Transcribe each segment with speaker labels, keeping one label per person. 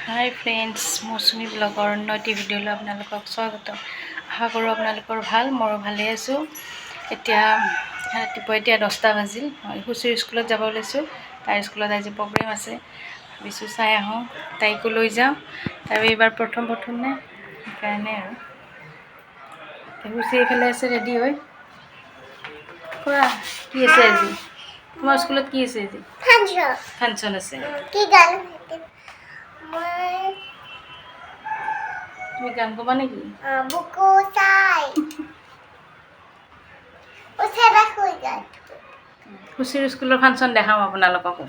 Speaker 1: High friends, মৌচুমী ব্লগৰ নটি ভিডিঅ'লৈ আপোনালোকক স্বাগতম। আশা কৰোঁ আপোনালোকৰ ভাল, ময়ো ভালেই আছোঁ। ৰাতিপুৱা 10টা বাজিল। মই সুচীৰ স্কুলত যাব ওলাইছোঁ। তাইৰ স্কুলত আজি প্ৰগ্ৰেম আছে, ভাবিছোঁ চাই আহোঁ, তাইকো লৈ যাওঁ। তাই এইবাৰ প্ৰথম নে, সেইকাৰণে আৰু সুচী এইফালে আছে ৰেডি হৈ। কোৱা, কি আছে আজি তোমাৰ স্কুলত? কি আছে আজি? ফাংচন আছে।
Speaker 2: কি গান?
Speaker 1: তুমি গান ক'বা নেকি?
Speaker 2: বুকু চাই
Speaker 1: সুচীৰ স্কুলৰ ফাংচন দেখাম আপোনালোককো।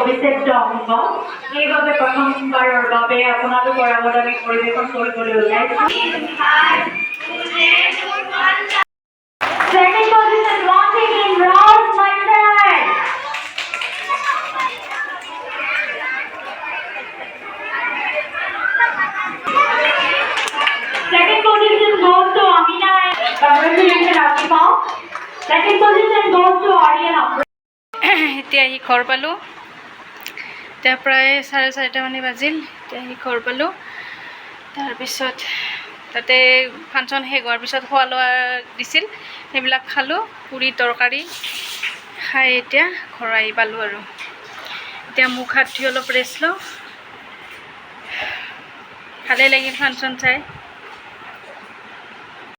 Speaker 3: অভিষেক্ত অংগ এইভাবে প্ৰথমবাৰৰ বাবে আপোনালোকৰ আগত আমি পৰিৱেশন কৰিবলৈ ওলাইছোঁ। Second position wanting in Ross Maitan. Second position goes to Amina. Congratulations, Ashifa. Second position goes to Aryan.
Speaker 1: এতিয়া আহি ঘৰ পালোঁ। এতিয়া প্ৰায় 4:30 মান বাজিল। এতিয়া আহি ঘৰ পালোঁ। তাৰপিছত তাতে ফাংচন শেষ হোৱাৰ পিছত খোৱা লোৱা দিছিল, সেইবিলাক খালোঁ। পুৰি তৰকাৰী খাই এতিয়া ঘৰ আহি পালোঁ আৰু এতিয়া মুখ হাত ধুই অলপ ৰেষ্ট লওঁ। ভালেই লাগিল ফাংচন চাই